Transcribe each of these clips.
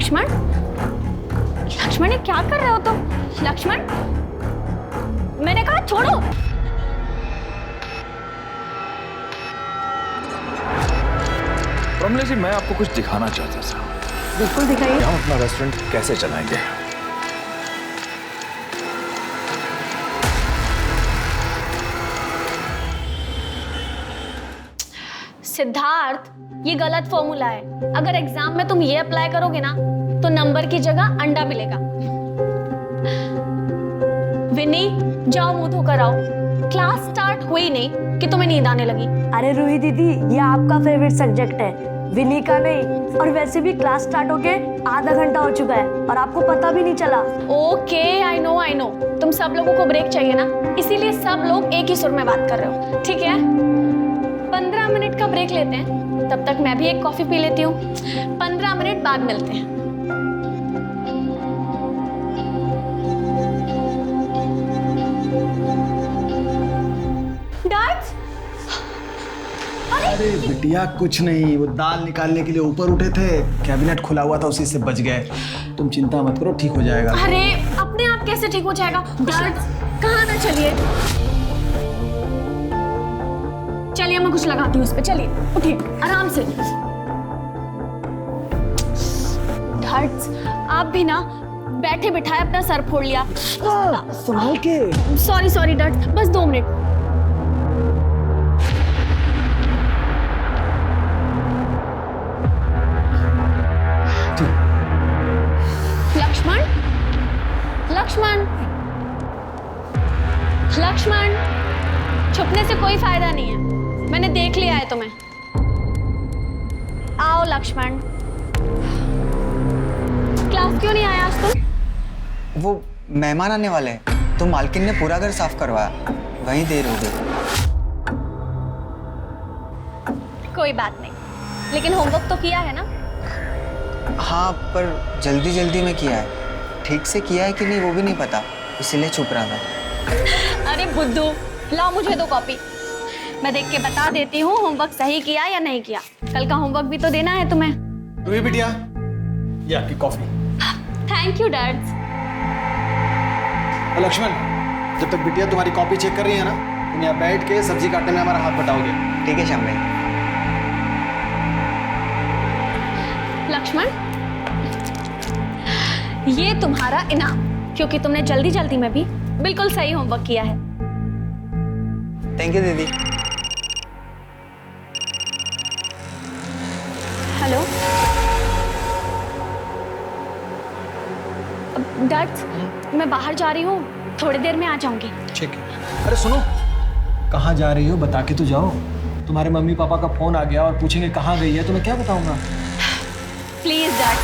लक्ष्मण, लक्ष्मण ये क्या कर रहे हो तुम? लक्ष्मण, मैंने कहा छोड़ो। रमले जी, मैं आपको कुछ दिखाना चाहता था। बिल्कुल दिखाइए। हम अपना रेस्टोरेंट कैसे चलाएंगे। सिद्धार्थ, ये गलत फॉर्मूला है। अगर एग्जाम में तुम ये अप्लाई करोगे ना तो नंबर की जगह अंडा मिलेगा। विनी, जाओ मुंह धोकर आओ। क्लास स्टार्ट हुई नहीं कि तुम्हें नींद आने लगी। अरे रूही दीदी, ये आपका फेवरेट सब्जेक्ट है, विनी का नहीं। और वैसे भी क्लास स्टार्ट होके आधा घंटा हो चुका है और आपको पता भी नहीं चला। Okay, I know. तुम सब लोगों को ब्रेक चाहिए ना, इसीलिए सब लोग एक ही सुर में बात कर रहे हो। ठीक है, 15 मिनट का ब्रेक लेते हैं, तब तक मैं भी एक कॉफी पी लेती हूँ। 15 मिनट बाद मिलते हैं। डैड, अरे बिटिया कुछ नहीं, वो दाल निकालने के लिए ऊपर उठे थे, कैबिनेट खुला हुआ था, उसी से बच गए। तुम चिंता मत करो, ठीक हो जाएगा। अरे अपने आप कैसे ठीक हो जाएगा? डैड कहाँ ना, चलिए चलिए, मैं कुछ लगाती हूँ उस पे। चलिए उठिए आराम से। डैड आप भी ना बैठे बिठाए अपना सर फोड़ लिया। संभाल के। सॉरी डैड, बस 2 मिनट। लक्ष्मण, लक्ष्मण, लक्ष्मण, छुपने से कोई फायदा नहीं है, मैंने देख लिया है तुम्हें। आओ लक्ष्मण। क्लास क्यों नहीं आया आज तुम? वो मेहमान आने वाले हैं तो मालकिन ने पूरा घर साफ करवाया, वहीं देर हो गई। कोई बात नहीं, लेकिन होमवर्क तो किया है ना? हाँ, पर जल्दी जल्दी में किया है, ठीक से किया है कि नहीं वो भी नहीं पता, इसीलिए छुप रहा था। अरे बुद्धू, लाओ मुझे 2 कॉपी, मैं देख के बता देती हूँ होमवर्क सही किया या नहीं किया। कल का होमवर्क भी तो देना है तुम्हें। रूही बिटिया, ये आपकी coffee. Thank you dad. Lakshman, जब तक बिटिया तुम्हारी कॉपी चेक कर रही है ना, तुम यहाँ बैठ के सब्जी काटने में हमारा हाथ बटाओगे। ठीक है श्याम भाई। लक्ष्मण, ये तुम्हारा इनाम, क्योंकि तुमने जल्दी जल्दी में भी बिल्कुल सही होमवर्क किया है। थैंक यू दीदी। हेलो डैड, मैं बाहर जा रही हूँ, थोड़ी देर में आ जाऊंगी। ठीक है। अरे सुनो, कहाँ जा रही हो बता के तो जाओ। तुम्हारे मम्मी पापा का फोन आ गया और पूछेंगे कहाँ गई है, तो मैं क्या बताऊंगा? प्लीज डैड,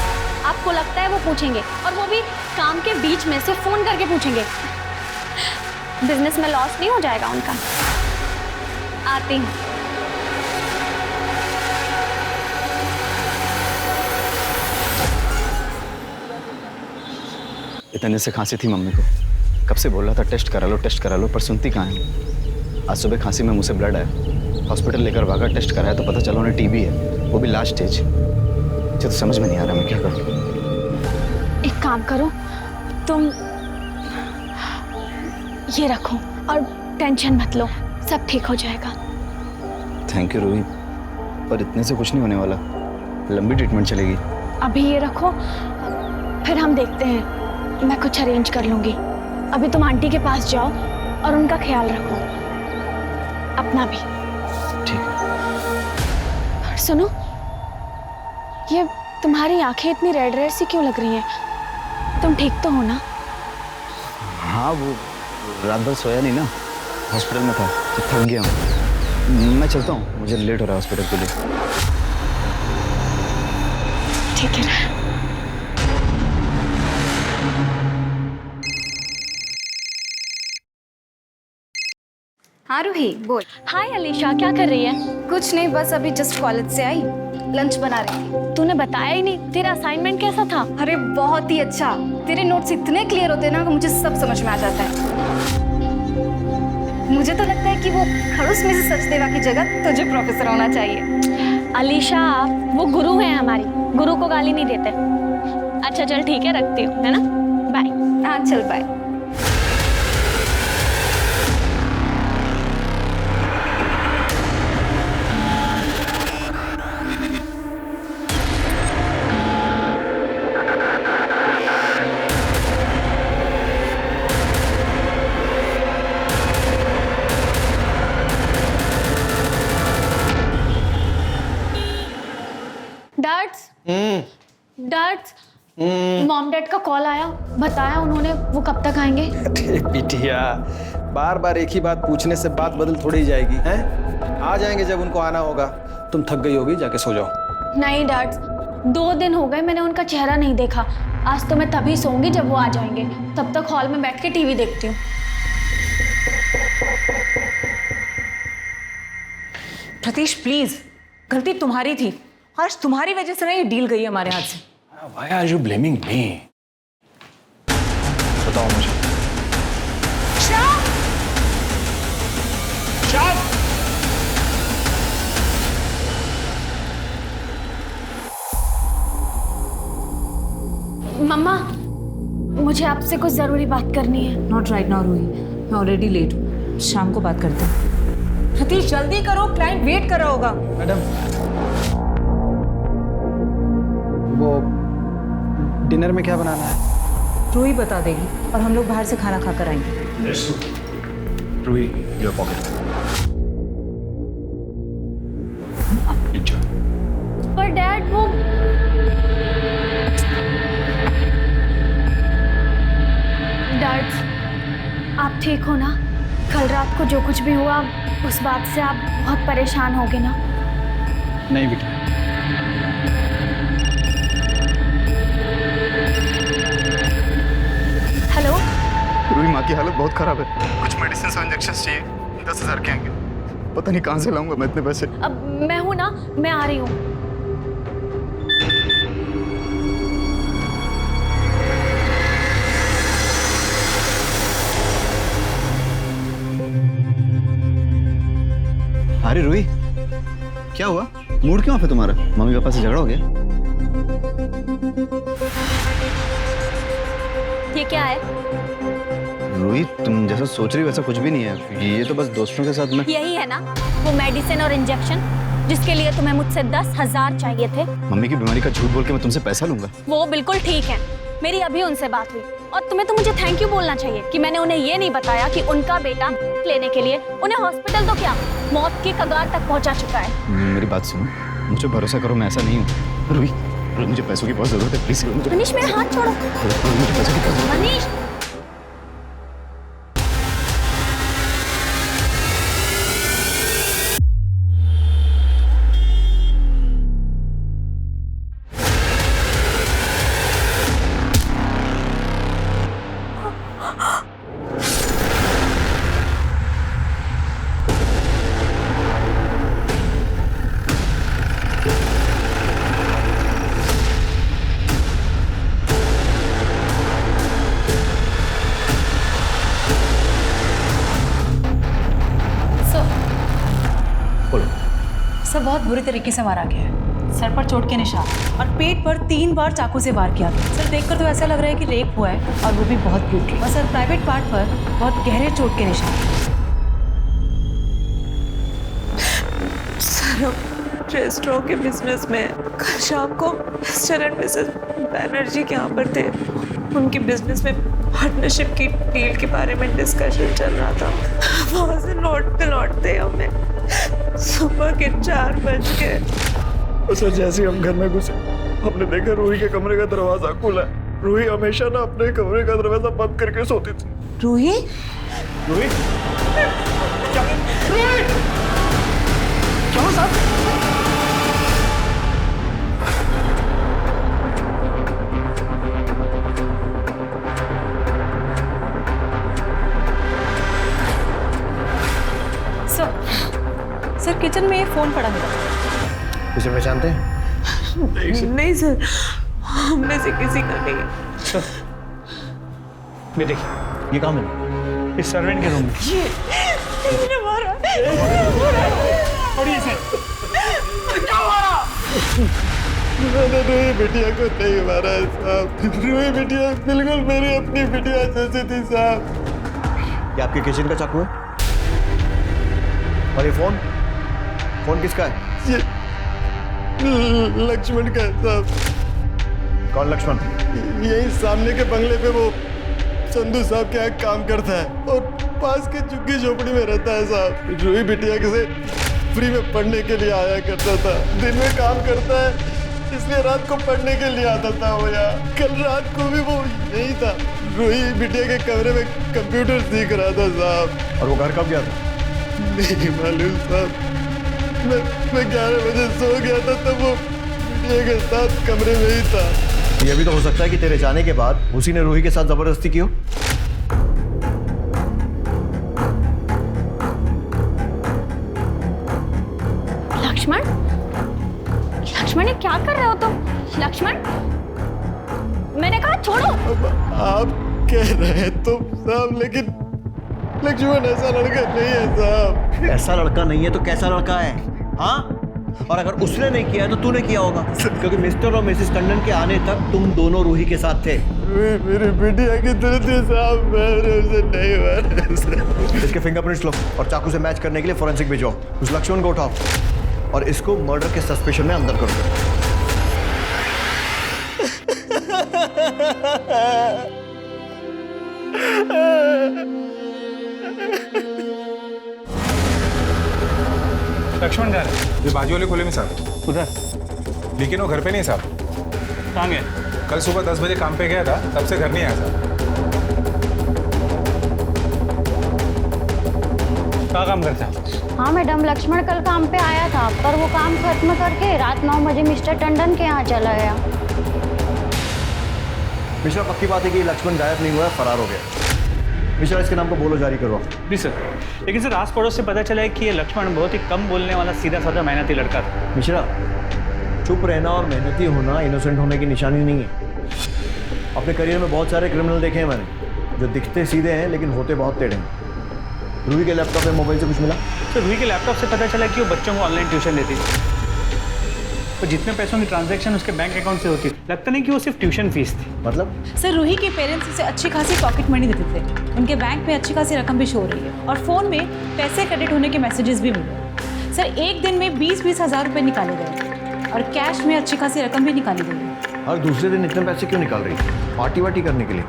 आपको लगता है वो पूछेंगे, और वो भी काम के बीच में से फोन करके पूछेंगे? बिजनेस में लॉस नहीं हो जाएगा उनका? आती हूँ। इतने से खांसी थी मम्मी को, कब से बोल रहा था टेस्ट करा लो, पर सुनती कहाँ है। आज सुबह खांसी में मुंह से ब्लड आया, हॉस्पिटल लेकर भागा, टेस्ट कराया तो पता चला उन्हें टीबी है, वो भी लास्ट स्टेज। मुझे तो समझ में नहीं आ रहा मैं क्या करूं। एक काम करो, तुम ये रखो और टेंशन मत लो, सब ठीक हो जाएगा। थैंक यू रूही, पर इतने से कुछ नहीं होने वाला, लंबी ट्रीटमेंट चलेगी। अभी ये रखो, फिर हम देखते हैं, मैं कुछ अरेंज कर लूंगी। अभी तुम आंटी के पास जाओ और उनका ख्याल रखो, अपना भी। ठीक है। और सुनो, ये तुम्हारी आंखें इतनी रेड रेड सी क्यों लग रही हैं? तुम ठीक तो हो ना? हाँ, वो रात भर सोया नहीं ना, हॉस्पिटल में था तो थक गया हूँ। मैं चलता हूँ, मुझे लेट हो रहा है हॉस्पिटल के लिए। ठीक है। हाँ रूही बोल। हाय अलीशा, क्या कर रही है? कुछ नहीं, बस अभी जस्ट कॉलेज से आई, लंच बना रही थी। तूने बताया ही नहीं, तेरा असाइनमेंट कैसा था? अरे बहुत ही अच्छा, तेरे नोट्स इतने क्लियर होते हैं ना कि मुझे सब समझ में आ जाता है। मुझे तो लगता है कि वो खड़ूस में से सचदेवा की जगह तुझे प्रोफेसर होना चाहिए। अलीशा, वो गुरु हैं हमारी, गुरु को गाली नहीं देते। अच्छा चल ठीक है, रखती हूँ, है ना, बाय। हाँ चल बाय। डैड्स मॉम डैड का कॉल आया, बताया उन्होंने वो कब तक आएंगे। अरे बिटिया, बार बार एक ही बात पूछने से बात बदल थोड़ी जाएगी हैं? आ जाएंगे जब उनको आना होगा। तुम थक गई होगी, जाके सो जाओ। नहीं डैड्स, 2 दिन हो गए मैंने उनका चेहरा नहीं देखा। आज तो मैं तभी सोऊंगी जब वो आ जाएंगे, तब तक हॉल में बैठ के टीवी देखती हूँ। प्रतीश प्लीज, गलती तुम्हारी थी। आज तुम्हारी वजह से ना ये डील गई हमारे हाथ से। Why are you blaming me? बताओ मुझे। मम्मा, मुझे आपसे कुछ जरूरी बात करनी है। नॉट राइट नाउ रूही, मैं ऑलरेडी लेट हूँ, शाम को बात करते हैं। प्रतीश जल्दी करो, क्लाइंट वेट कर रहा होगा। मैडम, वो डिनर में क्या बनाना है? रूही बता देगी और हम लोग बाहर से खाना खाकर आएंगे। Ruhi, your pocket. Enjoy. पर डैड वो डैड, आप ठीक हो ना? कल रात को जो कुछ भी हुआ उस बात से आप बहुत परेशान होगे ना? नहीं बेटा, हेलो, रूही माँ की हालत बहुत खराब है, कुछ मेडिसिन और इंजेक्शन चाहिए, 10,000 के आएंगे, पता नहीं कहाँ से लाऊंगा मैं इतने पैसे। अब मैं हूँ ना, मैं आ रही हूँ। अरे रूही, क्या हुआ? मूड क्यों ऑफ है तुम्हारा? मम्मी पापा से झगड़ा हो गया? ये क्या है? रूही, तुम जैसा सोच रही हो वैसा कुछ भी नहीं है, ये तो बस दोस्तों के साथ में। यही है ना वो मेडिसिन और इंजेक्शन जिसके लिए तुम्हें मुझसे 10,000 चाहिए थे? मम्मी की बीमारी का झूठ बोल के मैं तुमसे पैसा लूंगा? वो बिल्कुल ठीक है, मेरी अभी उनसे बात हुई और तुम्हें तो मुझे थैंक यू बोलना चाहिए कि मैंने उन्हें ये नहीं बताया कि उनका बेटा लेने के लिए उन्हें हॉस्पिटल तो क्या मौत की कगार तक पहुंचा चुका है। मेरी बात सुनो, मुझे भरोसा करो, मैं ऐसा नहीं हूँ। रूही, मुझे पैसों की बहुत जरूरत है, प्लीज मुझे। मनीष मेरा हाथ छोड़ो। मुझे पैसों की बहुत जरूरत है। मनीष, सब बहुत बुरी तरीके से मारा गया है। सर पर चोट के निशान और पेट पर 3 बार चाकू से वार किया गया। सर देखकर तो ऐसा लग रहा है कि रेप हुआ है और वो भी बहुत ब्रूटली। और सर प्राइवेट पार्ट पर बहुत गहरे चोट के निशान। सर हम रेस्टोरेंट के बिजनेस में कल शाम को मिस्टर एंड मिसेस बैनर्जी के यहाँ पर थे। उनकी बिजनेस में पार्टनरशिप की डील के बारे में डिस्कशन चल रहा था। वहाँ से लौटते हमें सुबह के 4 बज गए। सर जैसे हम घर में घुसे हमने देखा रूही के कमरे का दरवाजा खुला है। रूही हमेशा ना अपने कमरे का दरवाजा बंद करके सोती थी। रूही? रूही? चलो साहब। सर किचन में फोन पड़ा मिला। इसे पहचानते हैं? नहीं सर, हम में से किसी का नहीं। ये देखिए, ये कहाँ मिला? इस सर्वेंट के रूम में। ये मारा। और ये क्या हुआ? मैंने रूही बिटिया को नहीं मारा है साहब। रूही बिटिया बिल्कुल मेरी अपनी बिटिया जैसी थी साहब। ये आपके किचन का चाकू है? और ये फोन किसका है? ये लक्ष्मण का है साहब। कौन लक्ष्मण? यही सामने के बंगले पे वो संधू साहब के यहाँ काम करता है और पास के झुग्गी झोपड़ी में रहता है साहब। रूही बिटिया से फ्री में पढ़ने के लिए आया करता था। दिन में काम करता है इसलिए रात को पढ़ने के लिए आता था वो यहाँ। कल रात को भी वो यही था। रूही बिटिया के कमरे में कंप्यूटर सीख रहा था साहब। और वो घर कब गया था? नहीं मालूम साहब। मैं 11 बजे सो गया था तब वो बिटिया के साथ कमरे में ही था। ये भी तो हो सकता है कि तेरे जाने के बाद उसी ने रूही के साथ जबरदस्ती की हो। लक्ष्मण ये क्या कर रहे हो तुम? लक्ष्मण मैंने कहा छोड़ो। अब आप कह रहे हैं तुम साहब, लेकिन लक्ष्मण ऐसा लड़का नहीं है साहब। ऐसा लड़का नहीं है तो कैसा लड़का है? हाँ, और अगर उसने नहीं किया है तो तूने किया होगा, क्योंकि मिस्टर और मिसेस टंडन के आने तक तुम दोनों रूही के साथ थे। मेरी बिटिया की तरह थी साहब, मैंने उसे नहीं मारा। इसके फिंगरप्रिंट्स लो और चाकू से मैच करने के लिए फोरेंसिक भेजो। उस लक्ष्मण को उठाओ और इसको मर्डर के सस्पेशन में अंदर करो। लक्ष्मण जा रहे ये बाजू वाले खोले में साहब। उधर? लेकिन वो घर पे नहीं साहब। कहाँ गए? कल सुबह 10 बजे काम पे गया था, तब से घर नहीं आया साहब। क्या काम करते हैं? हाँ मैडम, लक्ष्मण कल काम पे आया था पर वो काम खत्म करके रात 9 बजे मिस्टर टंडन के यहाँ चला गया। मिश्रा, पक्की बात है कि लक्ष्मण गायब नहीं हुआ है, फरार हो गया। मिश्रा, इसके नाम को बोलो जारी करो। जी सर। लेकिन सर आस पड़ोस से पता चला है कि ये लक्ष्मण बहुत ही कम बोलने वाला सीधा साधा मेहनती लड़का था। मिश्रा, चुप रहना और मेहनती होना इनोसेंट होने की निशानी नहीं है। अपने करियर में बहुत सारे क्रिमिनल देखे हैं मैंने, जो दिखते सीधे हैं लेकिन होते बहुत टेढ़े हैं। रूही के लैपटॉप में मोबाइल से कुछ मिला? सर रूही के लैपटॉप से पता चला कि वो बच्चों को ऑनलाइन ट्यूशन देती थी। तो जितने पैसों की ट्रांजैक्शन उसके बैंक अकाउंट से होती, लगता नहीं कि वो सिर्फ ट्यूशन फीस थी। मतलब? सर रूही के पेरेंट्स उसे अच्छी खासी पॉकेट मनी देते थे, उनके बैंक में अच्छी खासी रकम भी शो हो रही है और फ़ोन में पैसे क्रेडिट होने के मैसेजेस भी मिले। सर एक दिन में 20-20 हज़ार रुपये निकाले गए और कैश में अच्छी खासी रकम भी निकाली गई। हर दूसरे दिन इतने पैसे क्यों निकाल रही है? पार्टी वार्टी करने के लिए?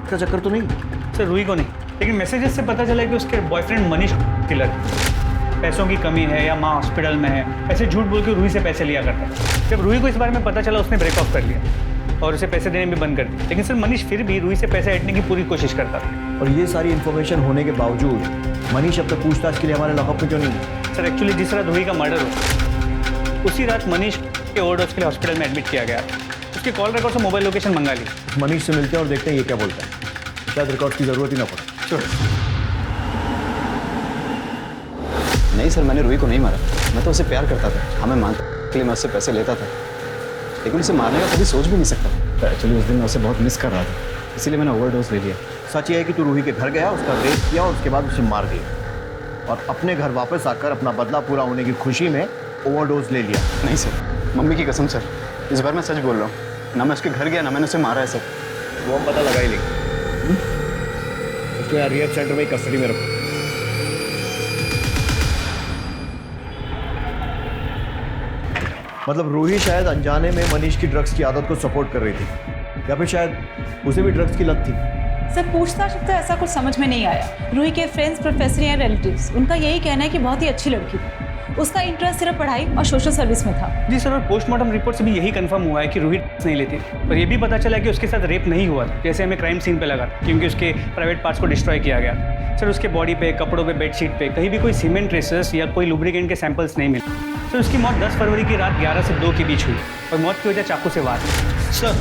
इसका चक्कर तो नहीं? सर रूही को नहीं, लेकिन मैसेजेस से पता चला कि उसके बॉयफ्रेंड मनीष किलर पैसों की कमी है या माँ हॉस्पिटल में है, ऐसे झूठ बोल के रूही से पैसे लिया करता है। जब रूही को इस बारे में पता चला उसने ब्रेक ऑफ कर लिया और उसे पैसे देने भी बंद कर दिए। लेकिन सर मनीष फिर भी रूही से पैसे ऐंठने की पूरी कोशिश करता था। और ये सारी इन्फॉर्मेशन होने के बावजूद मनीष अब तक पूछताछ के लिए हमारे लॉकअप में क्यों नहीं है? सर एक्चुअली जिस रात रूही का मर्डर हुआ उसी रात मनीष के ओवरडोज के लिए हॉस्पिटल में एडमिट किया गया। उसके कॉल रिकॉर्ड से मोबाइल लोकेशन मंगा ली। मनीष से मिलते हैं और देखते हैं ये क्या बोलता है। शायद रिकॉर्ड की जरूरत ही ना पड़े। नहीं सर, मैंने रूही को नहीं मारा। मैं तो उसे प्यार करता था, हमें मानने के लिए मैं उससे पैसे लेता था, लेकिन उसे मारने का कभी सोच भी नहीं सकता। एक्चुअली उस दिन मैं उसे बहुत मिस कर रहा था, इसीलिए मैंने ओवरडोज ले लिया। सच ये है कि तू रूही के घर गया, उसका रेप किया और उसके बाद उसे मार दिया और अपने घर वापस आकर अपना बदला पूरा होने की खुशी में ओवरडोज ले लिया। नहीं सर, मम्मी की कसम सर, इस बार मैं सच बोल रहा हूँ। ना मैं उसके घर गया, ना मैंने उसे मारा है सर। वो हम पता लगा ही लेंगे। उसको यहाँ रिहैब सेंटर में कस्टडी में रखो। मतलब रूही शायद अनजाने में मनीष की ड्रग्स की आदत को सपोर्ट कर रही थी या फिर शायद उसे भी ड्रग्स की लत थी। सर पूछताछ तो ऐसा कुछ समझ में नहीं आया। रूही के फ्रेंड्स, प्रोफेसर या रिलेटिव्स, उनका यही कहना है कि बहुत ही अच्छी लड़की थी। उसका इंटरेस्ट सिर्फ पढ़ाई और सोशल सर्विस में था। जी सर, और पोस्टमार्टम रिपोर्ट से भी यही कंफर्म हुआ है कि रूही नहीं लेती थी। और ये भी पता चला कि उसके साथ रेप नहीं हुआ था, जैसे हमें क्राइम सीन पे लगा, क्योंकि उसके प्राइवेट पार्ट्स को डिस्ट्रॉय किया गया। सर उसके बॉडी पे, कपड़ों पे, बेडशीट पे कहीं भी कोई सीमेंट ट्रेसेस या कोई लुब्रिकेंट के सैंपल्स नहीं मिले। सर उसकी मौत 10 फरवरी की रात 11 से 2 के बीच हुई और मौत की वजह चाकू से वार। सर,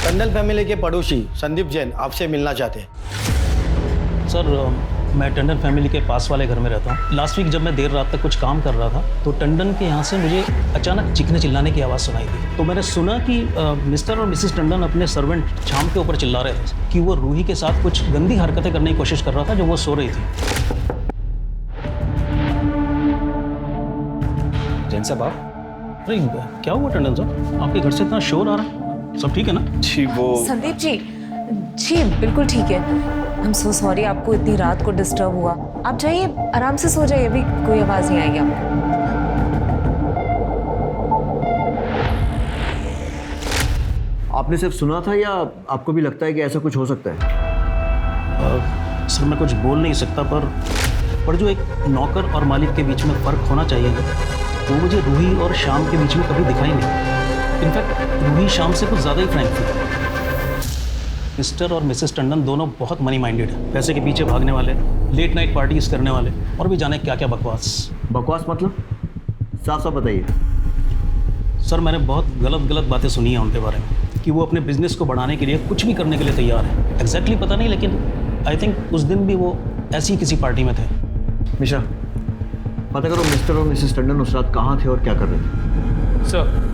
टंडन फैमिली के पड़ोसी संदीप जैन आपसे मिलना चाहते हैं। सर मैं टंडन फैमिली के पास वाले घर में रहता हूँ। लास्ट वीक जब मैं देर रात तक कुछ काम कर रहा था तो टंडन के यहाँ से मुझे अचानक चीखने चिल्लाने की आवाज़ सुनाई दी। तो मैंने सुना कि मिस्टर और मिसेस टंडन अपने सर्वेंट शाम के ऊपर चिल्ला रहे थे कि वो रूही के साथ कुछ गंदी हरकतें करने की कोशिश कर रहा था जो वो सो रही थी। जैन साहब आप? अरे क्या हुआ टंडन साहब, आपके घर से इतना शोर आ रहा है? सब ठीक है ना? जी वो संदीप जी, जी बिल्कुल ठीक है। आई एम सो सॉरी आपको इतनी रात को डिस्टर्ब हुआ। आप जाइए, आराम से सो जाइए, अभी कोई आवाज़ नहीं आएगी आपको। आपने सिर्फ सुना था या आपको भी लगता है कि ऐसा कुछ हो सकता है? सर मैं कुछ बोल नहीं सकता, पर जो एक नौकर और मालिक के बीच में फ़र्क होना चाहिए ना, वो मुझे रूही और शाम के बीच में कभी दिखाई नहीं। इनफैक्ट रूही शाम से कुछ ज़्यादा ही फ्रैंक थी। मिस्टर और मिसेस टंडन दोनों बहुत मनी माइंडेड है, पैसे के पीछे भागने वाले, लेट नाइट पार्टीज करने वाले, और भी जाने क्या क्या बकवास। बकवास मतलब? साफ साफ बताइए। सर मैंने बहुत गलत बातें सुनी हैं उनके बारे में, कि वो अपने बिजनेस को बढ़ाने के लिए कुछ भी करने के लिए तैयार है। एग्जैक्टली पता नहीं, लेकिन आई थिंक उस दिन भी वो ऐसी किसी पार्टी में थे। मिश्रा, पता करो मिस्टर और मिसेस टंडन उस रात कहाँ थे और क्या कर रहे थे। सर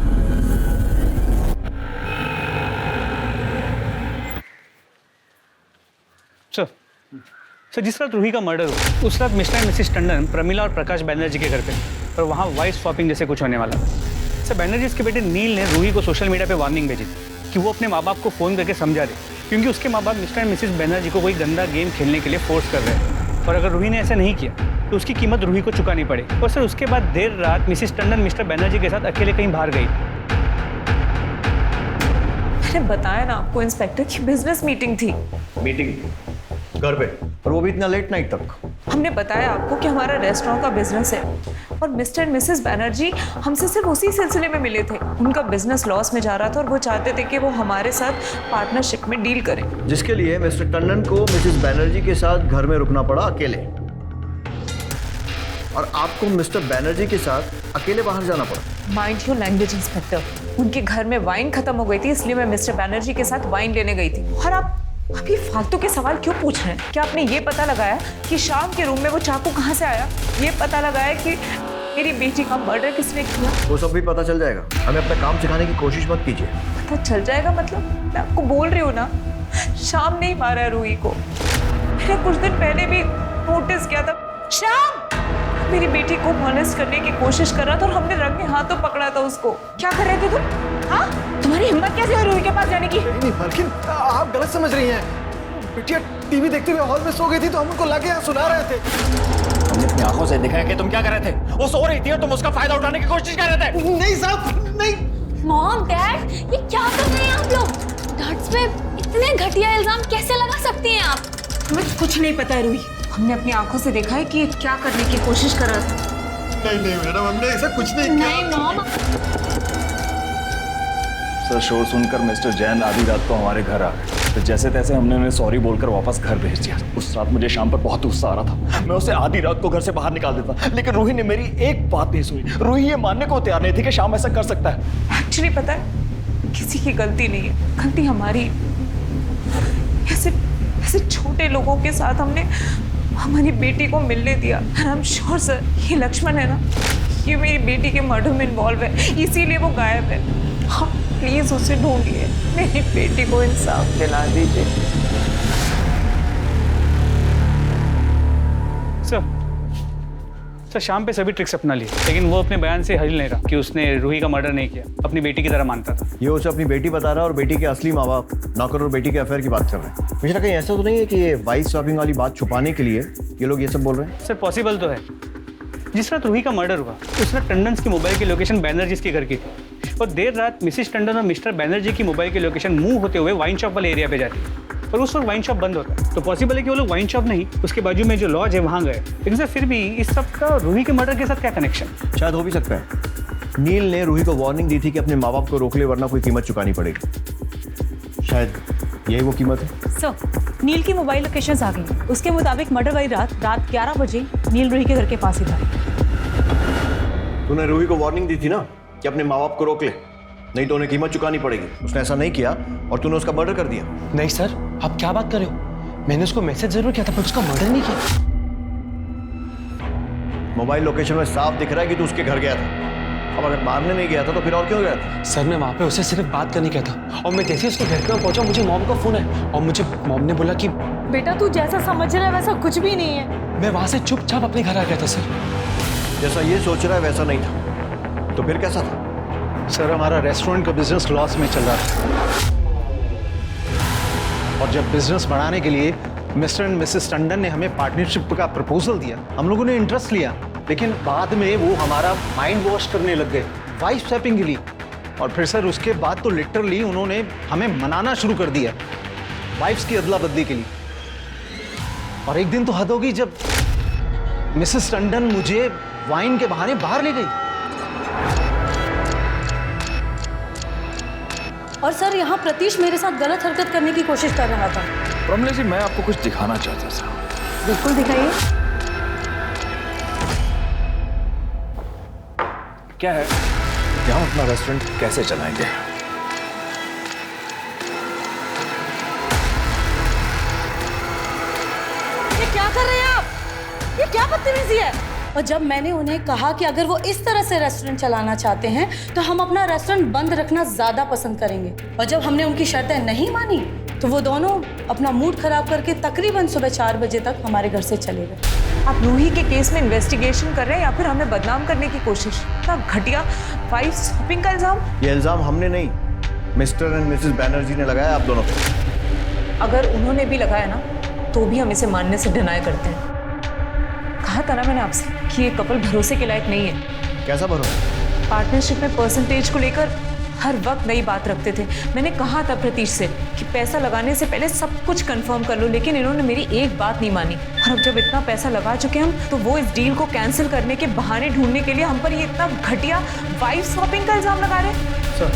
सर जिस रात रूही का मर्डर हुआ उस रात mister and Mrs Tandon Pramila और प्रकाश बैनर्जी के घर पे, और वहाँ वाइफ स्वैपिंग जैसे कुछ होने वाला था। सर बैनर्जी के बेटे नील ने रूही को सोशल मीडिया पे वार्निंग भेजी थी कि वो अपने माँ बाप को फ़ोन करके समझा दे, क्योंकि उसके माँ बाप मिस्टर एंड मिसेस बैनर्जी को कोई गंदा गेम खेलने के लिए फोर्स कर रहे हैं, और अगर रूही ने ऐसा नहीं किया तो उसकी कीमत रूही को चुकानी पड़े। और सर उसके बाद देर रात मिसेस टंडन मिस्टर बैनर्जी के साथ अकेले कहीं बाहर गई। मैंने बताया ना आपको इंस्पेक्टर की बिजनेस मीटिंग थी। मीटिंग घर पे, और वो भी इतना लेट नाइट तक। हमने बताया आपको कि हमारा रेस्टोरेंट का बिजनेस है, और मिस्टर एंड मिसेस बैनर्जी हमसे सिर्फ उसी सिलसिले में मिले थे। उनका बिजनेस लॉस में जा रहा था और वो चाहते थे कि वो हमारे साथ पार्टनरशिप में डील करें, जिसके लिए मिस्टर टंडन को मिसेस बैनर्जी के साथ घर में रुकना पड़ा अकेले, और आपको मिस्टर बैनर्जी के साथ अकेले बाहर जाना पड़ा। Mind your language inspector. उनके घर में वाइन खत्म हो गई थी, इसलिए मैं मिस्टर बैनर्जी के साथ वाइन लेने गई थी। और आप ये फालतू के सवाल क्यों पूछ रहे हैं? क्या आपने ये पता लगाया कि शाम के रूम में वो चाकू कहाँ से आया? ये पता लगाया कि मेरी बेटी का मर्डर किसने किया? वो सब भी पता चल जाएगा। हमें अपना काम सिखाने की कोशिश मत कीजिए। पता चल जाएगा मतलब? मैं आपको बोल रही हूँ ना, शाम नहीं मारा है रूही को। मैंने कुछ दिन पहले भी नोटिस किया था, शाम मेरी बेटी को मॉलेस्ट करने की कोशिश कर रहा था, और हमने रंगे हाथों पकड़ा था उसको। क्या कर रहे थे तुम? हाँ, तुम्हारी हिम्मत कैसे हुई रूही के पास जाने की? नहीं मालकिन, आप गलत समझ रही हैं। बिटिया टीवी देखते हुए हॉल में सो गई थी, तो हम उनको लाके यहाँ सुना रहे थे। हमने अपनी आंखों से देखा है कि तुम क्या कर रहे थे। वो सो रही थी और तुम उसका फायदा उठाने की कोशिश कर रहे थे। नहीं साहब, नहीं। मॉम, डैड, ये क्या कर रहे हैं आप लोग? डैड्स पे इतने घटिया इल्जाम कैसे लगा सकती हैं आप? हमें कुछ नहीं पता है रूही। हमने अपनी आंखों से देखा है कि क्या करने की कोशिश कर रहा था। नहीं मैडम, हमने ऐसा कुछ नहीं किया। नहीं मॉम। सर शोर सुनकर मिस्टर जैन आधी रात को हमारे घर आ गए, तो जैसे तैसे हमने उन्हें सॉरी बोलकर वापस घर भेज दिया। उस रात मुझे शाम पर बहुत गुस्सा आ रहा था। मैं उसे आधी रात को घर से बाहर निकाल देता, लेकिन रूही ने मेरी एक बात नहीं सुनी। रूही ये मानने को तैयार नहीं थी कि शाम ऐसा कर सकता है। एक्चुअली पता है, किसी की गलती नहीं है, गलती हमारी। ऐसे छोटे लोगों के साथ हमने हमारी बेटी को मिलने दिया। आई एम श्योर सर, ये लक्ष्मण है ना, ये मेरी बेटी के मर्डर में इन्वॉल्व है, इसीलिए वो गायब है। आप प्लीज उसे ढूंढिए, मेरी बेटी को इंसाफ दिला दीजिए। सर शाम पे सभी ट्रिक्स अपना लिए, लेकिन वो अपने बयान से हिल नहीं रहा कि उसने रूही का मर्डर नहीं किया, अपनी बेटी की तरह मानता था। ये उसे अपनी बेटी बता रहा है और बेटी के असली माँ बाप नौकर और बेटी के अफेयर की बात कर रहे हैं। मुझे कहीं ऐसा तो नहीं है कि ये वाइफ स्वैपिंग वाली बात छुपाने के लिए ये लोग ये सब बोल रहे हैं? सर पॉसिबल तो है। जिस रात रूही का मर्डर हुआ उस रात टंडन की मोबाइल की लोकेशन बैनर्जी के घर की थी, और देर रात मिसेस टंडन और मिस्टर बैनर्जी की मोबाइल की लोकेशन मूव होते हुए वाइन शॉप वाले एरिया पे जाती है, और उस वक्त वाइन शॉप बंद होता है। तो पॉसिबल है कि वो लोग वाइन शॉप नहीं, उसके बाजू में जो लॉज है वहाँ गए। लेकिन सर फिर भी इस सब का रूही के मर्डर के साथ क्या कनेक्शन? शायद हो भी सकता है नील ने रूही को वार्निंग दी थी कि अपने माँ बाप को रोक ले वरना कोई कीमत चुकानी पड़ेगी। शायद यही वो कीमत है। सर नील की मोबाइल लोकेशंस आ गई। उसके मुताबिक मर्डर वाली रात 11 बजे नील रूही के घर के पास ही था। तूने रूही को वार्निंग दी थी ना कि अपने माँ बाप को रोक ले, नहीं तो उन्हें कीमत चुकानी पड़ेगी। उसने ऐसा नहीं किया और तूने उसका मर्डर कर दिया। नहीं सर, आप क्या बात कर रहे हो? मैंने उसको मैसेज जरूर किया था पर उसका मर्डर नहीं किया। मोबाइल लोकेशन में साफ दिख रहा है कि तू उसके घर गया था। अब अगर मारने नहीं गया था तो फिर और क्यों गया था? सर मैं वहाँ पे उससे सिर्फ बात करने गया था, और मैं जैसे उसके घर पे पहुंचा मुझे मॉम का फोन है, और मुझे मॉम ने बोला कि बेटा तू जैसा समझ रहा है वैसा कुछ भी नहीं है। मैं वहाँ से चुपचाप अपने घर आ गया था सर। जैसा ये सोच रहा है वैसा नहीं था, तो फिर कैसा था? सर हमारा रेस्टोरेंट का बिजनेस लॉस में चल रहा था और जब बिजनेस बढ़ाने के लिए मिस्टर एंड मिसेस टंडन ने हमें पार्टनरशिप का प्रपोजल दिया, हम लोगों ने इंटरेस्ट लिया, लेकिन बाद में वो हमारा माइंड वॉश करने लग गए वाइफ स्वैपिंग के लिए। और फिर सर उसके बाद तो लिटरली उन्होंने हमें मनाना शुरू कर दिया वाइफ्स की अदला बदली के लिए। और एक दिन तो हद होगी जब मिसेस टंडन मुझे वाइन के बहाने बाहर ले गई। और सर यहाँ प्रतीश मेरे साथ गलत हरकत करने की कोशिश कर रहा था। प्रमिला जी, मैं आपको कुछ दिखाना चाहता था। बिल्कुल दिखाइए। क्या है कि हम अपना रेस्टोरेंट कैसे चलाएंगे। ये क्या कर रहे हैं आप? ये क्या बदतमीजी है? और जब मैंने उन्हें कहा कि अगर वो इस तरह से रेस्टोरेंट चलाना चाहते हैं तो हम अपना रेस्टोरेंट बंद रखना ज्यादा पसंद करेंगे, और जब हमने उनकी शर्तें नहीं मानी तो वो दोनों अपना मूड खराब करके तकरीबन सुबह 4 बजे तक हमारे घर से चले गए। आप रूही के केस में इन्वेस्टिगेशन कर रहे हैं या फिर हमें बदनाम करने की कोशिश? इतना घटिया वाइफ शॉपिंग का इल्जाम। ये इल्जाम हमने नहीं, मिस्टर एंड मिसेस बैनर्जी ने लगाया आप दोनों पे। अगर उन्होंने भी लगाया ना तो भी हम इसे मानने से डिनाई करते हैं। कहा था ना मैंने आपसे कि ये कपल भरोसे के लायक नहीं है। कैसा भरोसा? पार्टनरशिप में परसेंटेज को लेकर हर वक्त नई बात रखते थे। मैंने कहा था प्रतीश से कि पैसा लगाने से पहले सब कुछ कंफर्म कर लो, लेकिन इन्होंने मेरी एक बात नहीं मानी। और अब जब इतना पैसा लगा चुके हम तो वो इस डील को कैंसिल करने के बहाने ढूंढने के लिए हम पर ये इतना घटिया वाइफ शॉपिंग का इल्जाम लगा रहे हैं। सर,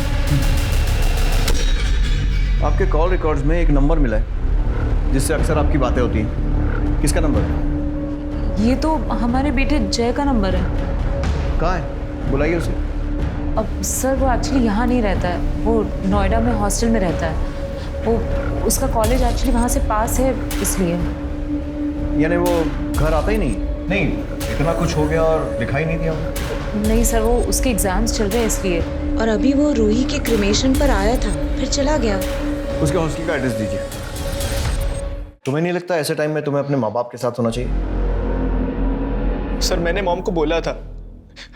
आपके कॉल रिकॉर्ड्स में एक नंबर मिला है जिससे अक्सर आपकी बातें होती हैं। किसका नंबर है? ये तो हमारे बेटे जय का नंबर है। कहाँ है? बुलाइए उसे। अब सर वो एक्चुअली यहाँ नहीं रहता है, वो नोएडा में हॉस्टल में रहता है। वो उसका कॉलेज एक्चुअली वहाँ से पास है, इसलिए। यानी वो घर आता ही नहीं? नहीं, इतना कुछ हो गया और दिखाई नहीं दिया? नहीं सर, वो उसके एग्जाम्स चल रहे हैं इसलिए। और अभी वो रूही के क्रिमेशन पर आया था, फिर चला गया। उसके हॉस्टल का एड्रेस दीजिए। तुम्हें नहीं लगता ऐसे टाइम में तुम्हें अपने माँ बाप के साथ होना चाहिए? सर मैंने मॉम को बोला था,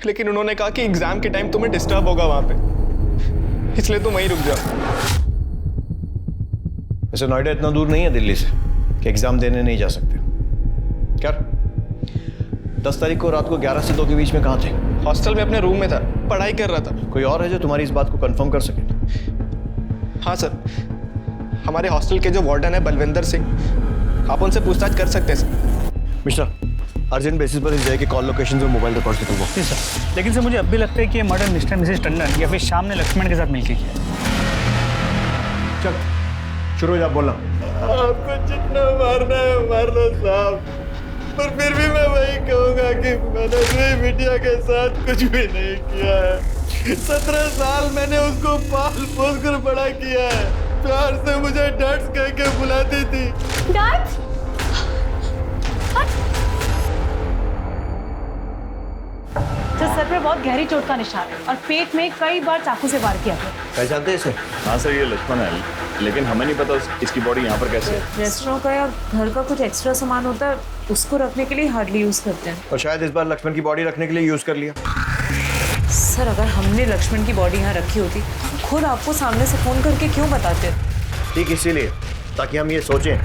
लेकिन उन्होंने कहा कि एग्जाम के टाइम तुम्हें डिस्टर्ब होगा वहां पे, इसलिए तुम वहीं रुक जाओ। वैसे नोएडा इतना दूर नहीं है दिल्ली से कि एग्जाम देने नहीं जा सकते। क्या 10 तारीख को रात को 11 से 2 के बीच में कहाँ थे? हॉस्टल में अपने रूम में था, पढ़ाई कर रहा था। कोई और है जो तुम्हारी इस बात को कंफर्म कर सके? हाँ सर, हमारे हॉस्टल के जो वार्डन है बलविंदर सिंह, आप उनसे पूछताछ कर सकते हैं सर। मिश्रा, अर्जेंट बेसिस पर इस जगह के कॉल लोकेशन और मोबाइल रिकॉर्ड से तुमको। जी सर, लेकिन सर मुझे अब भी लगता है कि ये मर्डर मिस्टर मिसेस टंडन या फिर शाम ने लक्ष्मण के साथ मिलकर किया। चल शुरू हो जा, बोलना। आपको जितना मारना है मार लो साहब, पर फिर भी मैं वही कहूँगा कि मैंने रूही बिटिया के साथ कुछ भी नहीं किया है। 17 साल मैंने उसको पाल पोस कर बड़ा किया है। प्यार से मुझे डैड्स कह के बुलाती थी। डैड्स? सर पे बहुत गहरी चोट का निशान है और पेट में कई बार चाकू से वार किया गया। पहचानते इसे? हाँ सर, ये लक्ष्मण है, लेकिन हमें नहीं पता इसकी बॉडी यहाँ पर कैसे है। रेस्टोरेंट का या घर का कुछ एक्स्ट्रा सामान होता है, उसको रखने के लिए हार्डली यूज करते हैं। और शायद इस बार लक्ष्मण की बॉडी रखने के लिए यूज कर लिया। सर अगर हमने लक्ष्मण की बॉडी यहाँ रखी होती तो खुद आपको सामने से फोन करके क्यों बताते? ठीक इसीलिए, ताकि हम ये सोचें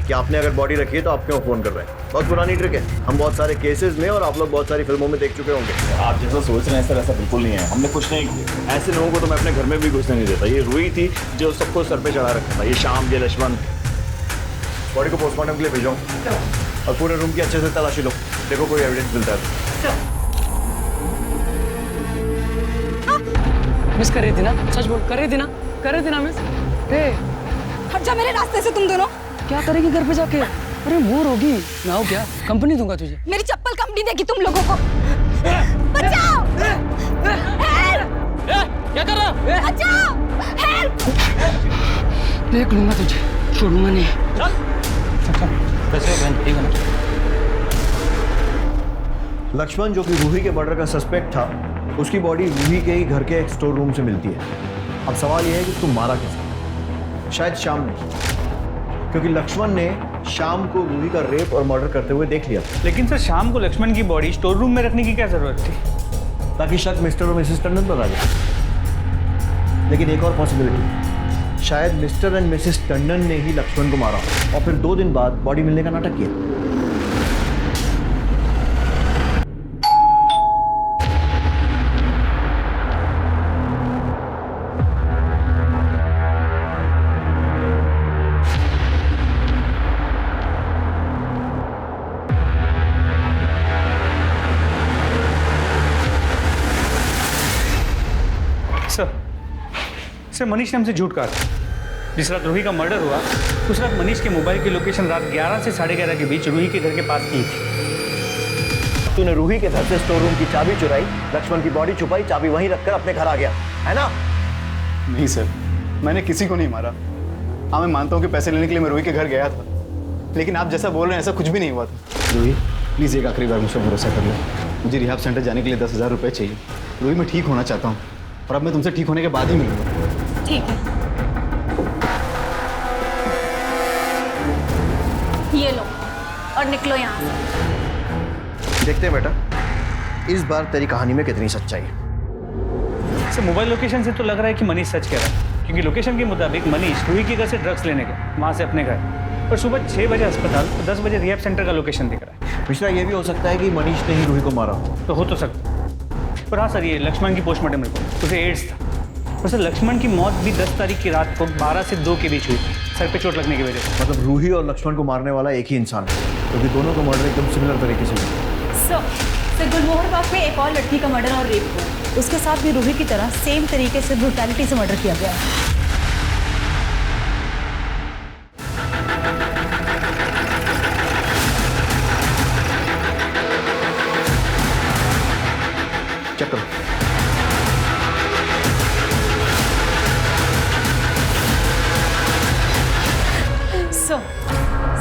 कि आपने अगर बॉडी रखी है तो आप क्यों फोन कर रहे हैं। बहुत पुरानी ट्रिक है, हम बहुत सारे केसेस में और आप लोग बहुत सारी फिल्मों में देख चुके होंगे। आप जैसा सोच रहे हैं सर, ऐसा बिल्कुल नहीं है। हमने कुछ नहीं किया। ऐसे लोगों को तो मैं अपने घर में भी घुसने नहीं देता। ये रूही थी जो सबको सर पे चढ़ा रखा था, ये शाम, ये लक्ष्मण। बॉडी को पोस्टमार्टम के लिए भेजो और पूरे रूम की अच्छे से तलाशी लो, देखो कोई एविडेंस मिलता है। मिस कर रही थी ना? सच बोल, कर रही थी ना? कर रही थी ना मिस? हट जा मेरे रास्ते से तुम दोनों। क्या करेगी घर पे जाके? अरे बोर होगी ना हो क्या? कंपनी दूंगा तुझे। मेरी चप्पल कंपनी देगी तुम लोगों को। बचाओ! हेल्प! क्या कर रहा? बचाओ! हेल्प! देख लूंगा तुझे, छोड़ूंगा नहीं। कैसे बहन, ठीक है ना? लक्ष्मण जो कि रूही के मर्डर का सस्पेक्ट था, उसकी बॉडी रूही के ही घर के एक स्टोर रूम से मिलती है। अब सवाल यह है कि तुम मारा किसने? शायद शाम ने, क्योंकि लक्ष्मण ने शाम को रूही का रेप और मर्डर करते हुए देख लिया। लेकिन सर शाम को लक्ष्मण की बॉडी स्टोर रूम में रखने की क्या जरूरत थी? ताकि शक मिस्टर और मिसेस टंडन पर आ जाए। लेकिन एक और पॉसिबिलिटी, शायद मिस्टर एंड मिसेस टंडन ने ही लक्ष्मण को मारा और फिर 2 दिन बाद बॉडी मिलने का नाटक किया। सर मनीष ने हमसे झूठ कहा था। जिस रात रूही का मर्डर हुआ उस रात मनीष के मोबाइल की लोकेशन रात 11 से 11:30 के बीच रूही के घर के पास की थी। तूने रूही के घर से स्टोर रूम की चाबी चुराई, लक्ष्मण की बॉडी छुपाई, चाबी वहीं रखकर अपने घर आ गया, है ना? नहीं सर, मैंने किसी को नहीं मारा। हाँ, मैं मानता हूँ कि पैसे लेने के लिए मैं रूही के घर गया था, लेकिन आप जैसा बोल रहे हैं ऐसा कुछ भी नहीं हुआ था। रूही प्लीज़ एक आखिरी बार मुझ पर भरोसा कर लो। मुझे रिहाब सेंटर जाने के लिए 10,000 रुपये चाहिए। रूही मैं ठीक होना चाहता हूँ और अब मैं तुमसे ठीक होने के बाद ही मिलूंगा। ठीक है, ये लो और निकलो यहाँ से। देखते हैं बेटा इस बार तेरी कहानी में कितनी सच्चाई है। सर मोबाइल लोकेशन से तो लग रहा है कि मनीष सच कह रहा है, क्योंकि लोकेशन के मुताबिक मनीष रूही के घर से ड्रग्स लेने गए, वहाँ से अपने घर, और सुबह 6 बजे अस्पताल और 10 बजे रिहाब सेंटर का लोकेशन दिख रहा है। मिश्रा, ये भी हो सकता है कि मनीष ने ही रूही को मारा तो हो तो सकता है। पर हाँ सर, ये लक्ष्मण की पोस्टमार्टम रिपोर्ट, उसे एड्स था। और सर लक्ष्मण की मौत भी 10 तारीख की रात को 12 से 2 के बीच हुई, सर पे चोट लगने की वजह से। मतलब रूही और लक्ष्मण को मारने वाला एक ही इंसान है, क्योंकि दोनों का मर्डर एकदम सिमिलर तरीके से हुआ। सर गुलमोहर बाग में एक और लड़की का मर्डर और रेप हुआ, उसके साथ भी रूही की तरह सेम तरीके से ब्रूटैलिटी से मर्डर किया गया है।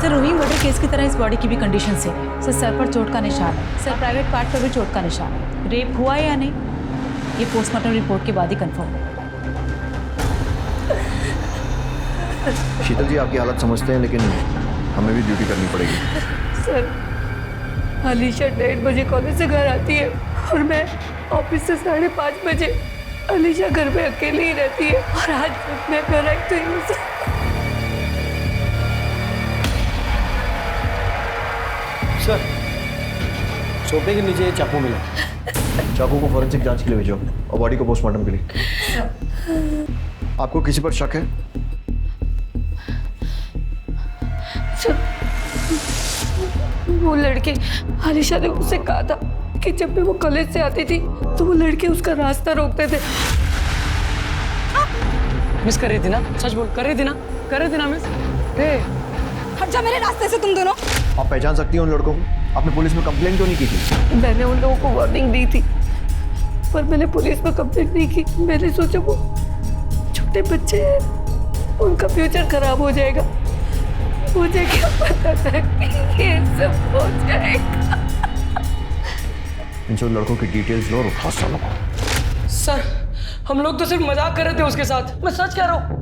सर रूही मर्डर केस की तरह इस बॉडी की भी कंडीशन से सर सर पर चोट का निशान है, सर प्राइवेट पार्ट पर भी चोट का निशान है। रेप हुआ है या नहीं ये पोस्टमार्टम रिपोर्ट के बाद ही कंफर्म होगा। शीतल जी आपकी हालत समझते हैं, लेकिन हमें भी ड्यूटी करनी पड़ेगी। सर अलीशा 1:30 बजे कॉलेज से घर आती है और मैं ऑफिस से 5:30 बजे। अलीशा घर में अकेली ही रहती है और आज मैं घर आई तो यूं से। सर सोफे के नीचे चाकू मिला, चाकू को फॉरेंसिक जांच के लिए भेजो और बॉडी को पोस्टमार्टम के लिए। आपको किसी पर शक है? वो लड़के, अलीशा ने मुझसे कहा था कि जब भी वो कॉलेज से आती थी तो वो लड़के उसका रास्ता रोकते थे। मिस कर रही थी ना? सच बोल, कर रही थी ना? कर रही थी ना मिस? हट जा मेरे रास्ते से तुम दोनों। आप पहचान सकती हैं उन लड़कों को? आपने पुलिस में कंप्लेंट क्यों नहीं की थी? मैंने उन लोगों को वार्निंग दी थी, पर मैंने पुलिस में कंप्लेंट नहीं की। मैंने सोचा वो छोटे बच्चे हैं, उनका फ्यूचर खराब हो जाएगा। मुझे क्या पता था कि ये सब हो जाएगा। इन सब लड़कों की डिटेल्स लो और उठा सालों को। सर हम लोग तो सिर्फ मजाक कर रहे थे उसके साथ, मैं सच कह रहा हूँ।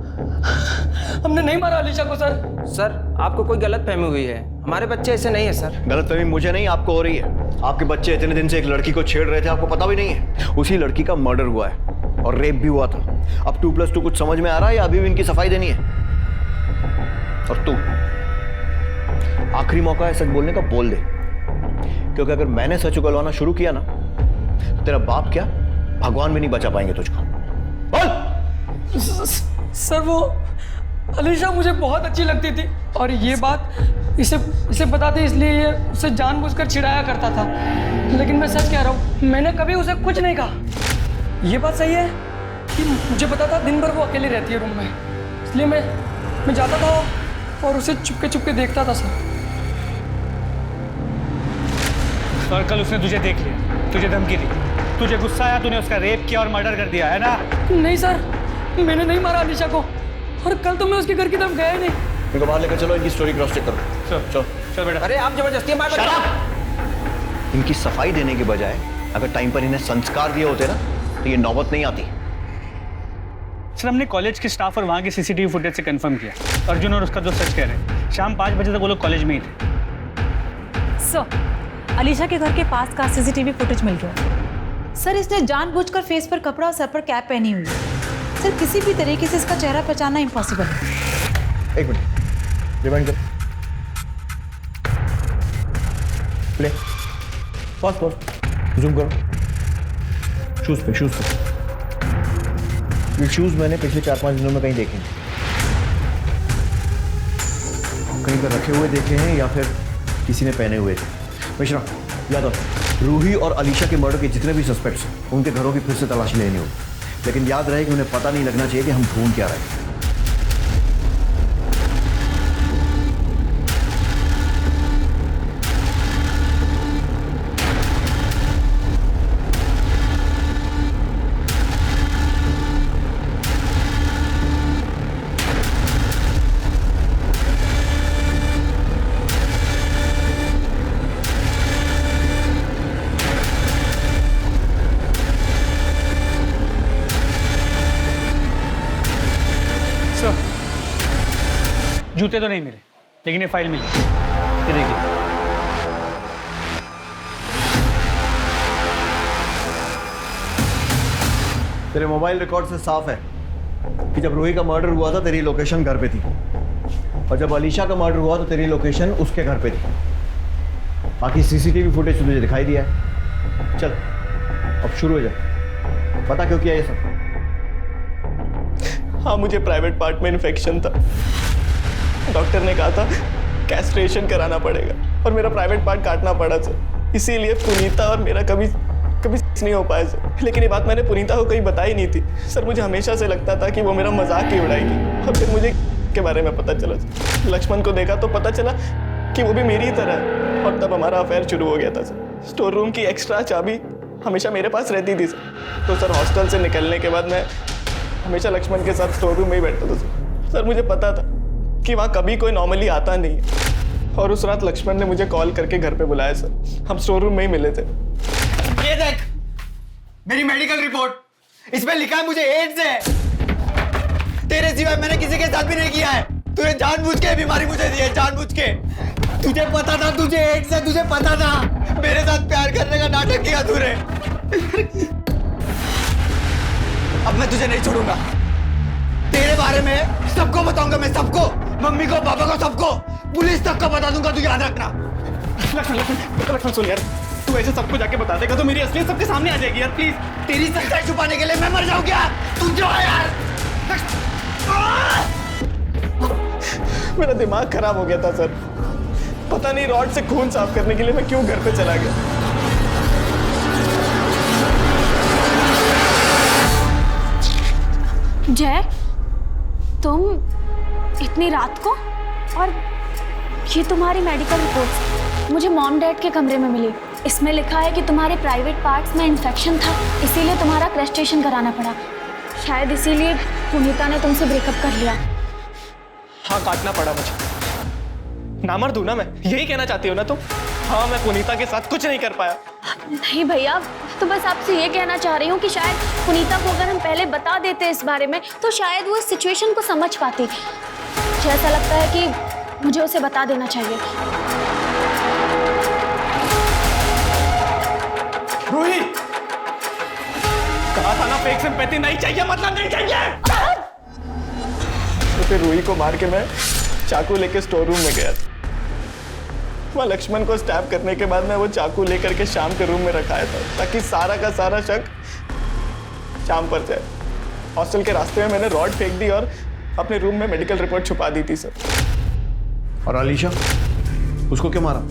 हमने नहीं मारा अलीशा को सर। सर आपको कोई गलतफहमी हुई है, हमारे बच्चे ऐसे नहीं है सर। गलतफहमी मुझे नहीं आपको हो रही है। आपके बच्चे इतने दिन से एक लड़की को छेड़ रहे थे, आपको पता भी नहीं है। उसी लड़की का मर्डर हुआ है और रेप भी हुआ था। अब 2+2 कुछ समझ में आ रहा है या अभी भी इनकी सफाई देनी है? और तू आखिरी मौका है सच बोलने का, बोल दे, क्योंकि अगर मैंने सच उगलवाना शुरू किया ना तो तेरा बाप क्या भगवान भी नहीं बचा पाएंगे तुझको। बोल। सर वो अलीशा मुझे बहुत अच्छी लगती थी और ये बात इसे पता थी, इसलिए ये उसे जानबूझकर चिढ़ाया करता था। लेकिन मैं सच कह रहा हूँ, मैंने कभी उसे कुछ नहीं कहा। ये बात सही है कि मुझे पता था दिन भर वो अकेली रहती है रूम में, इसलिए मैं जाता था और उसे चुपके देखता था सर। और कल उसने तुझे देख लिया, तुझे धमकी दी, तुझे गुस्सा आया, तूने उसका रेप किया और मर्डर कर दिया, है ना? नहीं सर, मैंने नहीं मारा अलीशा को और कल तो मैं उसके घर की तरफ गया ही नहीं। इनको बाहर लेकर चलो, इनकी स्टोरी क्रॉस चेक करो। चलो चल बेटा। अरे आप जबरदस्ती हमारे इनकी सफाई देने के बजाय अगर टाइम पर इन्हें संस्कार दिए होते ना तो ये नौबत नहीं आती। सर हमने कॉलेज के स्टाफ और वहाँ के CCTV फुटेज से कंफर्म किया, अर्जुन और उसका दोस्त सच कह रहे हैं। शाम 5 बजे तक वो लोग कॉलेज में ही थे। सर अलीशा के घर के पास का CCTV फुटेज मिल गया। सर इसने जानबूझकर फेस पर कपड़ा और सर पर कैप पहनी हुई है। सर किसी भी तरीके से इसका चेहरा पहचानना इम्पॉसिबल है। एक मिनट, रिवाइंड कर, प्ले, पॉज पॉज, जूम करो, शूज पे, शूज पे। ये शूज मैंने पिछले 4-5 दिनों में कहीं देखे हैं, कहीं पर रखे हुए देखे हैं या फिर किसी ने पहने हुए थे। मिश्रा, याद हो, रूही और अलीशा के मर्डर के जितने भी सस्पेक्ट्स हैं उनके घरों की फिर से तलाशी लेनी होगी, लेकिन याद रहे कि उन्हें पता नहीं लगना चाहिए कि हम ढूंढ क्या रहे हैं। जूते तो नहीं मिले, लेकिन ये फाइल मिली। ये देखिए, तेरे मोबाइल रिकॉर्ड से साफ है कि जब रूही का मर्डर हुआ था तेरी लोकेशन घर पे थी, और जब अलीशा का मर्डर हुआ तो तेरी लोकेशन उसके घर पे थी। बाकी सीसीटीवी फुटेज तुझे दिखाई दिया है। चल अब शुरू हो जा, पता क्यों किया ये सब? हाँ, मुझे प्राइवेट पार्ट में इन्फेक्शन था। डॉक्टर ने कहा था कैस्ट्रेशन कराना पड़ेगा और मेरा प्राइवेट पार्ट काटना पड़ा सर। इसीलिए पुनीता और मेरा कभी नहीं हो पाया सर। लेकिन ये बात मैंने पुनीता को कहीं बताई नहीं थी सर। मुझे हमेशा से लगता था कि वो मेरा मजाक ही उड़ाएगी, और फिर मुझे के बारे में पता चला सर। लक्ष्मण को देखा तो पता चला कि वो भी मेरी ही तरह है, और तब हमारा अफेयर शुरू हो गया था सर। स्टोर रूम की एक्स्ट्रा चाबी हमेशा मेरे पास रहती थी सर। तो सर हॉस्टल से निकलने के बाद मैं हमेशा लक्ष्मण के साथ स्टोर रूम में ही बैठता था सर। सर मुझे पता था कि वहाँ कभी कोई नॉर्मली आता नहीं है, और उस रात लक्ष्मण ने मुझे कॉल करके घर पे बुलाया सर। हम स्टोर रूम में ही मिले थे। ये देख मेरी मेडिकल रिपोर्ट, इसमें लिखा है मुझे एड्स है। तेरे सिवाय मैंने किसी के साथ भी नहीं किया है। तूने जानबूझ के बीमारी मुझे दी है, जानबूझ के। तुझे पता था तुझे एड्स है, तुझे पता था। मेरे साथ प्यार करने का नाटक किया तूने। अब मैं तुझे नहीं छोड़ूंगा। तेरे बारे में सबको बताऊंगा मैं, सबको, मम्मी को, पापा को, सबको, पुलिस तक को बता दूंगा। तू याद रखना। लक्ष्मण सुन यार, तू ऐसे सबको जाके बता देगा तो मेरी असलियत सबके सामने आ जाएगी यार, प्लीज। तेरी सच्चाई छुपाने के लिए मैं मर जाऊं क्या? तू जो है यार। मेरा दिमाग खराब हो गया था सर। पता नहीं रॉड से खून साफ करने के लिए मैं क्यों घर पे चला गया। जय, तुम इतनी रात को? और ये तुम्हारी मेडिकल रिपोर्ट्स मुझे मॉम डैड के कमरे में मिली। इसमें लिखा है कि तुम्हारे प्राइवेट पार्ट्स में इन्फेक्शन था, इसीलिए तुम्हारा क्रस्टेशन कराना पड़ा। शायद इसीलिए पुनीता ने तुमसे ब्रेकअप कर लिया। हाँ, काटना पड़ा मुझे। नामर्द हूं ना मैं, यही कहना चाहती हो ना तुम? हाँ, मैं पुनीता के साथ कुछ नहीं कर पाया। नहीं भैया, तो बस आपसे ये कहना चाह रही हूँ कि शायद पुनीता को अगर हम पहले बता देते इस बारे में तो शायद वो इस सिचुएशन को समझ पाती। मुझे ऐसा लगता है कि मुझे उसे बता देना चाहिए। रूही, कहा था ना फेक सिंपैथी नहीं चाहिए, मतलब नहीं चाहिए। तो फिर रूही को मार के मैं चाकू लेके स्टोर रूम में गया। वहाँ लक्ष्मण को स्टैब करने के बाद मैं वो चाकू लेकर के शाम के रूम में रखाया था ताकि सारा का सारा शक शाम पर जाए। हॉस्टल के रास्ते में मैंने रॉड फेंक दी और अपने रूम में मेडिकल रिपोर्ट छुपा दी थी सर। और अलीशा, उसको क्यों मारा?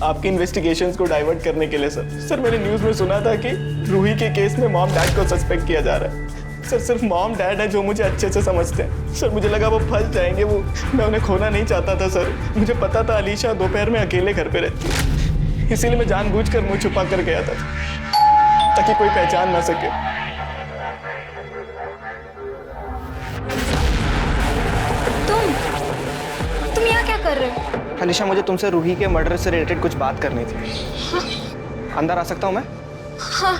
आपकी इन्वेस्टिगेशंस को डाइवर्ट करने के लिए सर। सर मैंने न्यूज़ में सुना था कि रूही के केस में मॉम डैड को सस्पेक्ट किया जा रहा है। सर सिर्फ मॉम डैड है जो मुझे अच्छे से समझते हैं। सर मुझे लगा वो फंस जाएंगे, वो मैं उन्हें खोना नहीं चाहता था सर। मुझे पता था अलीशा दोपहर में अकेले घर पे रहती है, इसीलिए मैं जानबूझकर मुंह छुपा कर गया था ताकि कोई पहचान ना सके। तुम यहाँ क्या कर रहे हो? अलीशा, मुझे तुमसे रूही के मर्डर से रिलेटेड कुछ बात करनी थी। हाँ? अंदर आ सकता हूँ मैं? हाँ।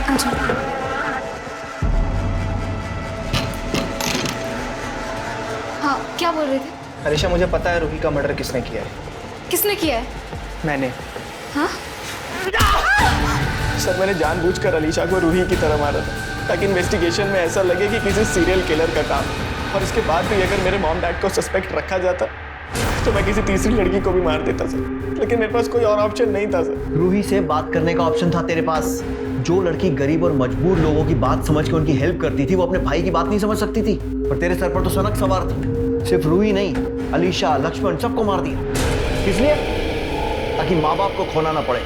अच्छा। हाँ, क्या बोल रहे थे? अलीशा, मुझे पता है रूही का मर्डर किसने किया है। किसने किया है? मैंने। हाँ? सर मैंने जानबूझकर अलीशा को रूही की तरह मारा था ताकि इन्वेस्टिगेशन में ऐसा लगे कि किसी सीरियल किलर का काम है। और इसके बाद भी अगर मेरे मॉम डैड को सस्पेक्ट रखा जाता तो मैं किसी तीसरी लड़की को भी मार देता सर, लेकिन मेरे पास कोई और ऑप्शन नहीं था सर। रूही से बात करने का ऑप्शन था तेरे पास। जो लड़की गरीब और मजबूर लोगों की बात समझ के उनकी हेल्प करती थी, वो अपने भाई की बात नहीं समझ सकती थी। पर तेरे सर पर तो सनक सवार था। सिर्फ रूही नहीं, अलीशा, लक्ष्मण सबको मार दिया। इसलिए ताकि माँ बाप को खोना ना पड़े।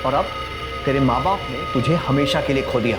और अब तेरे माँ बाप ने तुझे हमेशा के लिए खो दिया।